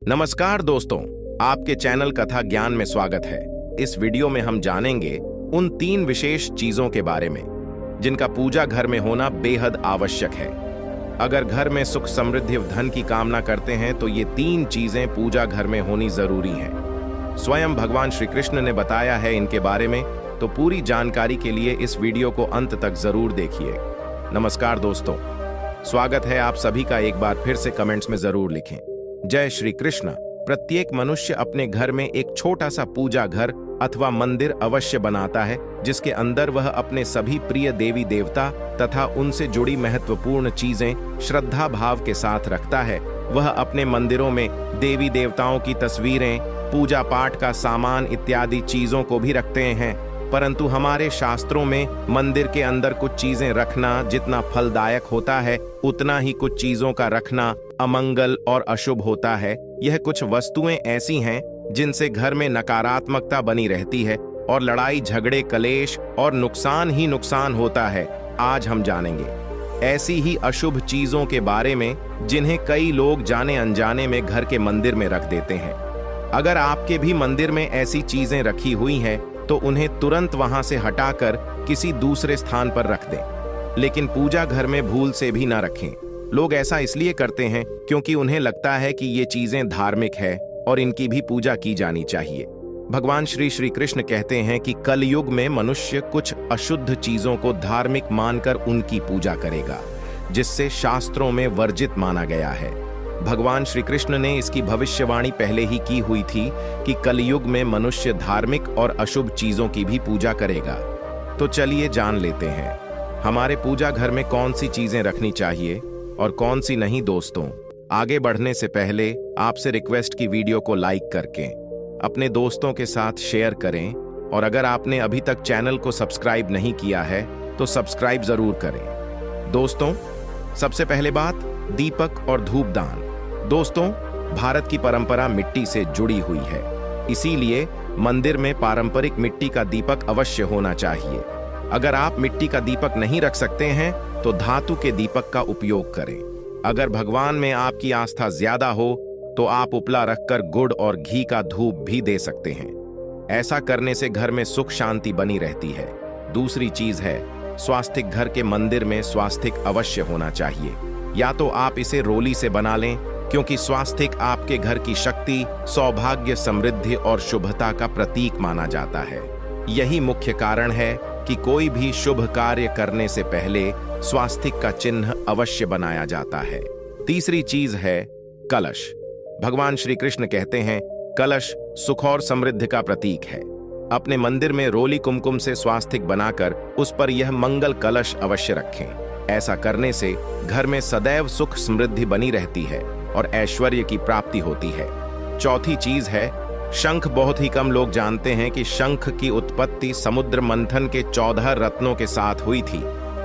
नमस्कार दोस्तों, आपके चैनल कथा ज्ञान में स्वागत है। इस वीडियो में हम जानेंगे उन 3 विशेष चीजों के बारे में जिनका पूजा घर में होना बेहद आवश्यक है। अगर घर में सुख समृद्धि व धन की कामना करते हैं तो ये 3 चीजें पूजा घर में होनी जरूरी हैं। स्वयं भगवान श्री कृष्ण ने बताया है इनके बारे में, तो पूरी जानकारी के लिए इस वीडियो को अंत तक जरूर देखिए। नमस्कार दोस्तों, स्वागत है आप सभी का। एक बार फिर से कमेंट्स में जरूर लिखें जय श्री कृष्ण। प्रत्येक मनुष्य अपने घर में एक छोटा सा पूजा घर अथवा मंदिर अवश्य बनाता है, जिसके अंदर वह अपने सभी प्रिय देवी देवता तथा उनसे जुड़ी महत्वपूर्ण चीजें श्रद्धा भाव के साथ रखता है। वह अपने मंदिरों में देवी देवताओं की तस्वीरें, पूजा पाठ का सामान इत्यादि चीजों को भी रखते हैं। परंतु हमारे शास्त्रों में मंदिर के अंदर कुछ चीजें रखना जितना फलदायक होता है, उतना ही कुछ चीजों का रखना अमंगल और अशुभ होता है। यह कुछ वस्तुएं ऐसी हैं जिनसे घर में नकारात्मकता बनी रहती है और लड़ाई झगड़े कलेश और नुकसान ही नुकसान होता है। आज हम जानेंगे ऐसी ही अशुभ चीजों के बारे में जिन्हें कई लोग जाने अनजाने में घर के मंदिर में रख देते हैं। अगर आपके भी मंदिर में ऐसी चीजें रखी हुई हैं तो उन्हें तुरंत वहां से हटाकर किसी दूसरे स्थान पर रख दें, लेकिन पूजा घर में भूल से भी ना रखें। लोग ऐसा इसलिए करते हैं क्योंकि उन्हें लगता है कि ये चीजें धार्मिक है और इनकी भी पूजा की जानी चाहिए। भगवान श्री कृष्ण कहते हैं कि कलयुग में मनुष्य कुछ अशुद्ध चीजों को धार्मिक मानकर उनकी पूजा करेगा, जिससे शास्त्रों में वर्जित माना गया है। भगवान श्री कृष्ण ने इसकी भविष्यवाणी पहले ही की हुई थी कि कलयुग में मनुष्य धार्मिक और अशुभ चीजों की भी पूजा करेगा। तो चलिए जान लेते हैं हमारे पूजा घर में कौन सी चीजें रखनी चाहिए और कौन सी नहीं। दोस्तों, आगे बढ़ने से पहले आपसे रिक्वेस्ट की वीडियो को लाइक करके अपने दोस्तों के साथ शेयर करें, और अगर आपने अभी तक चैनल को सब्सक्राइब नहीं किया है तो सब्सक्राइब जरूर करें। दोस्तों, सबसे पहले बात दीपक और धूपदान। दोस्तों, भारत की परंपरा मिट्टी से जुड़ी हुई है, इसीलिए मंदिर में पारंपरिक मिट्टी का दीपक अवश्य होना चाहिए। अगर आप मिट्टी का दीपक नहीं रख सकते हैं तो धातु के दीपक का उपयोग करें। अगर भगवान में आपकी आस्था ज्यादा हो तो आप उपला रखकर गुड़ और घी का धूप भी दे सकते हैं। ऐसा करने से घर में सुख शांति बनी रहती है। दूसरी चीज है स्वास्तिक। घर के मंदिर में स्वास्तिक अवश्य होना चाहिए। या तो आप इसे रोली से बना लें, क्योंकि स्वास्तिक आपके घर की शक्ति, सौभाग्य, समृद्धि और शुभता का प्रतीक माना जाता है। यही मुख्य कारण है कि कोई भी शुभ कार्य करने से पहले स्वास्तिक का चिन्ह अवश्य बनाया जाता है। तीसरी चीज है कलश। भगवान श्री कृष्ण कहते हैं कलश सुख और समृद्धि का प्रतीक है। अपने मंदिर में रोली कुमकुम से स्वास्तिक बनाकर उस पर यह मंगल कलश अवश्य रखें। ऐसा करने से घर में सदैव सुख समृद्धि बनी रहती है और ऐश्वर्य की प्राप्ति होती है। चौथी चीज है शंख। बहुत ही कम लोग जानते हैं कि शंख की उत्पत्ति समुद्र मंथन के 14 रत्नों के साथ हुई थी।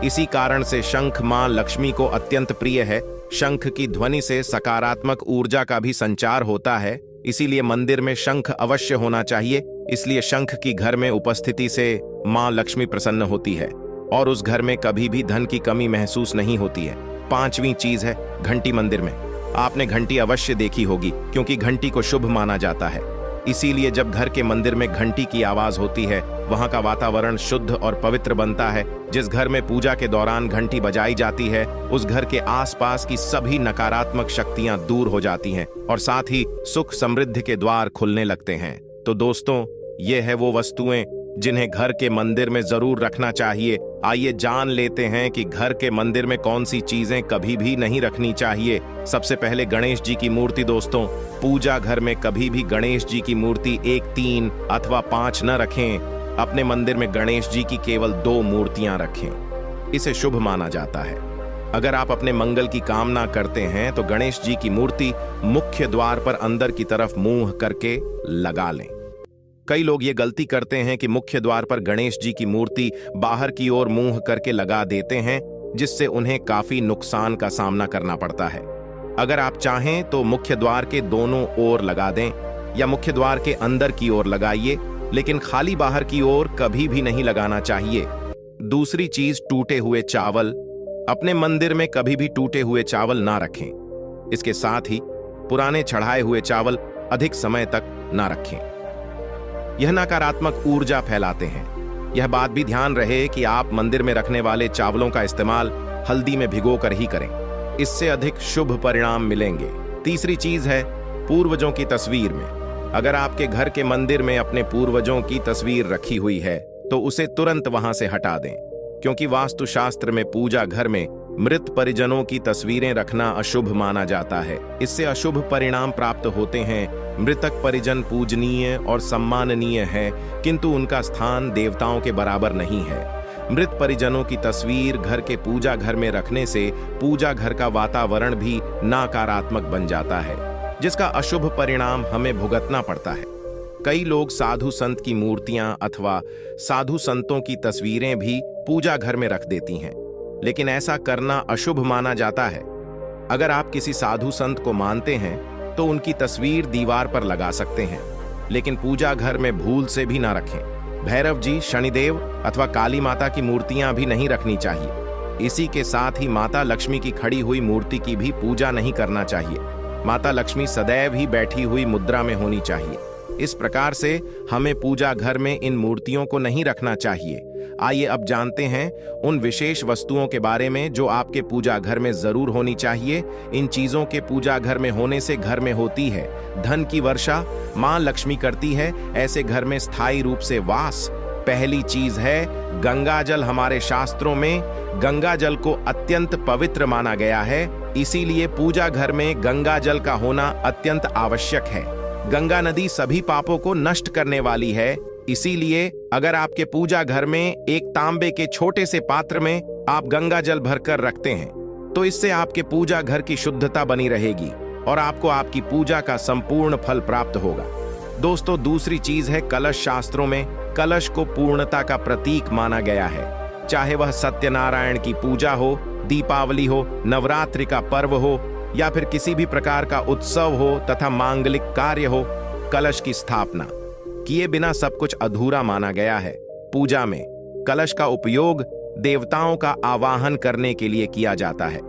इसी कारण से शंख मां लक्ष्मी को अत्यंत प्रिय है। शंख की ध्वनि से सकारात्मक ऊर्जा का भी संचार होता है, इसीलिए मंदिर में शंख अवश्य होना चाहिए। इसलिए शंख की घर में उपस्थिति से मां लक्ष्मी प्रसन्न होती है और उस घर में कभी भी धन की कमी महसूस नहीं होती है। 5वीं चीज है घंटी। मंदिर में आपने घंटी अवश्य देखी होगी, क्योंकि घंटी को शुभ माना जाता है। इसीलिए जब घर के मंदिर में घंटी की आवाज होती है, वहां का वातावरण शुद्ध और पवित्र बनता है। जिस घर में पूजा के दौरान घंटी बजाई जाती है, उस घर के आसपास की सभी नकारात्मक शक्तियां दूर हो जाती हैं और साथ ही सुख समृद्धि के द्वार खुलने लगते हैं। तो दोस्तों, ये है वो वस्तुएं जिन्हें घर के मंदिर में जरूर रखना चाहिए। आइए जान लेते हैं कि घर के मंदिर में कौन सी चीजें कभी भी नहीं रखनी चाहिए। सबसे पहले गणेश जी की मूर्ति। दोस्तों, पूजा घर में कभी भी गणेश जी की मूर्ति 1, 3 अथवा 5 न रखें। अपने मंदिर में गणेश जी की केवल 2 मूर्तियां रखें। इसे शुभ माना जाता है। अगर आप अपने मंगल की कामना करते हैं तो गणेश जी की मूर्ति मुख्य द्वार पर अंदर की तरफ मुंह करके लगा लें। कई लोग ये गलती करते हैं कि मुख्य द्वार पर गणेश जी की मूर्ति बाहर की ओर मुंह करके लगा देते हैं, जिससे उन्हें काफी नुकसान का सामना करना पड़ता है। अगर आप चाहें तो मुख्य द्वार के दोनों ओर लगा दें या मुख्य द्वार के अंदर की ओर लगाइए, लेकिन खाली बाहर की ओर कभी भी नहीं लगाना चाहिए। दूसरी चीज टूटे हुए चावल। अपने मंदिर में कभी भी टूटे हुए चावल ना रखें। इसके साथ ही पुराने चढ़ाए हुए चावल अधिक समय तक ना रखें। यह नकारात्मक ऊर्जा फैलाते हैं। यह बात भी ध्यान रहे कि आप मंदिर में रखने वाले चावलों का इस्तेमाल हल्दी में भिगोकर ही करें। इससे अधिक शुभ परिणाम मिलेंगे। तीसरी चीज है पूर्वजों की तस्वीर में। अगर आपके घर के मंदिर में अपने पूर्वजों की तस्वीर रखी हुई है तो उसे तुरंत वहां से हटा दें, क्योंकि वास्तुशास्त्र में पूजा घर में मृत परिजनों की तस्वीरें रखना अशुभ माना जाता है। इससे अशुभ परिणाम प्राप्त होते हैं। मृतक परिजन पूजनीय और सम्माननीय है, किंतु उनका स्थान देवताओं के बराबर नहीं है। मृत परिजनों की तस्वीर घर के पूजा घर में रखने से पूजा घर का वातावरण भी नकारात्मक बन जाता है, जिसका अशुभ परिणाम हमें भुगतना पड़ता है। कई लोग साधु संत की मूर्तियां अथवा साधु संतों की तस्वीरें भी पूजा घर में रख देती हैं, लेकिन ऐसा करना अशुभ माना जाता है। अगर आप किसी साधु संत को मानते हैं तो उनकी तस्वीर दीवार पर लगा सकते हैं, लेकिन पूजा घर में भूल से भी ना रखें। भैरव जी, शनिदेव अथवा काली माता की मूर्तियां भी नहीं रखनी चाहिए। इसी के साथ ही माता लक्ष्मी की खड़ी हुई मूर्ति की भी पूजा नहीं करना चाहिए। माता लक्ष्मी सदैव ही बैठी हुई मुद्रा में होनी चाहिए। इस प्रकार से हमें पूजा घर में इन मूर्तियों को नहीं रखना चाहिए। आइए अब जानते हैं उन विशेष वस्तुओं के बारे में जो आपके पूजा घर में जरूर होनी चाहिए। इन चीजों के पूजा घर में होने से घर में होती है धन की वर्षा, मां लक्ष्मी करती है ऐसे घर में स्थायी रूप से वास। पहली चीज है गंगा जल। हमारे शास्त्रों में गंगा जल को अत्यंत पवित्र माना गया है, इसीलिए पूजा घर में गंगा जल का होना अत्यंत आवश्यक है। गंगा नदी सभी पापों को नष्ट करने वाली है, इसीलिए अगर आपके पूजा घर में एक तांबे के छोटे से पात्र में आप गंगा जल भरकर रखते हैं तो इससे आपके पूजा घर की शुद्धता बनी रहेगी और आपको आपकी पूजा का संपूर्ण फल प्राप्त होगा। दोस्तों, दूसरी चीज है कलश। शास्त्रों में कलश को पूर्णता का प्रतीक माना गया है। चाहे वह सत्यनारायण की पूजा हो, दीपावली हो, नवरात्रि का पर्व हो या फिर किसी भी प्रकार का उत्सव हो तथा मांगलिक कार्य हो, कलश की स्थापना किए बिना सब कुछ अधूरा माना गया है। पूजा में कलश का उपयोग देवताओं का आवाहन करने के लिए किया जाता है।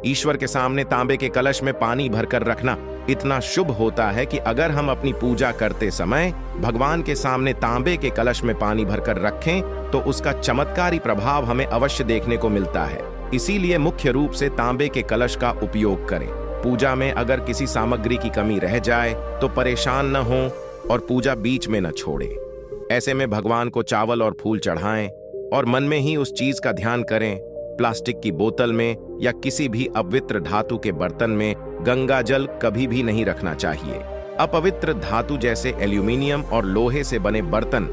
ईश्वर के सामने तांबे के कलश में पानी भरकर रखना इतना शुभ होता है कि अगर हम अपनी पूजा करते समय भगवान के सामने तांबे के कलश में पानी भरकर रखें तो उसका चमत्कारी प्रभाव हमें अवश्य देखने को मिलता है। इसीलिए मुख्य रूप से तांबे के कलश का उपयोग करें। पूजा में अगर किसी सामग्री की कमी रह जाए तो परेशान न हो और पूजा बीच में न छोड़े। ऐसे में भगवान को चावल और फूल चढ़ाएं और मन में ही उस चीज का ध्यान करें। प्लास्टिक की बोतल में या किसी भी अपवित्र धातु के बर्तन में गंगा जल कभी भी नहीं रखना चाहिए। अपवित्र धातु जैसे एल्यूमिनियम और लोहे से बने बर्तन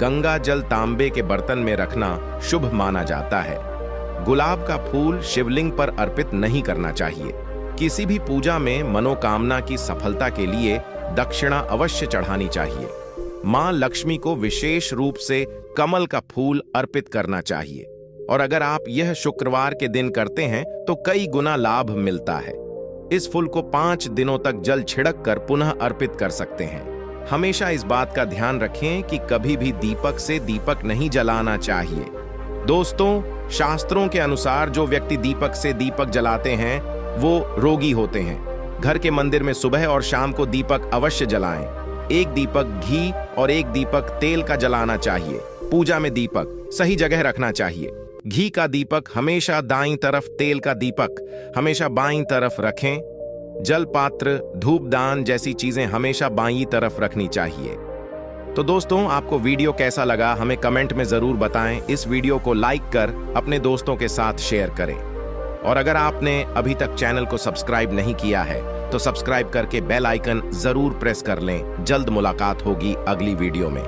गंगा जल तांबे के बर्तन में रखना शुभ माना जाता है। गुलाब का फूल शिवलिंग पर अर्पित नहीं करना चाहिए। किसी भी पूजा में मनोकामना की सफलता के लिए दक्षिणा अवश्य चढ़ानी चाहिए। मां लक्ष्मी को विशेष रूप से कमल का फूल अर्पित करना चाहिए और अगर आप यह शुक्रवार के दिन करते हैं तो कई गुना लाभ मिलता है। इस फूल को 5 दिनों तक जल छिड़क कर पुनः अर्पित कर सकते हैं। हमेशा इस बात का ध्यान रखें कि कभी भी दीपक से दीपक नहीं जलाना चाहिए। दोस्तों, शास्त्रों के अनुसार जो व्यक्ति दीपक से दीपक जलाते हैं वो रोगी होते हैं। घर के मंदिर में सुबह और शाम को दीपक अवश्य जलाएं। एक दीपक घी और एक दीपक तेल का जलाना चाहिए। पूजा में दीपक सही जगह रखना चाहिए। घी का दीपक हमेशा दाईं तरफ, तेल का दीपक हमेशा बाईं तरफ रखें। जल पात्र, धूपदान जैसी चीजें हमेशा बाईं तरफ रखनी चाहिए। तो दोस्तों, आपको वीडियो कैसा लगा हमें कमेंट में जरूर बताएं। इस वीडियो को लाइक कर अपने दोस्तों के साथ शेयर करें और अगर आपने अभी तक चैनल को सब्सक्राइब नहीं किया है तो सब्सक्राइब करके बेल आइकन जरूर प्रेस कर लें। जल्द मुलाकात होगी अगली वीडियो में।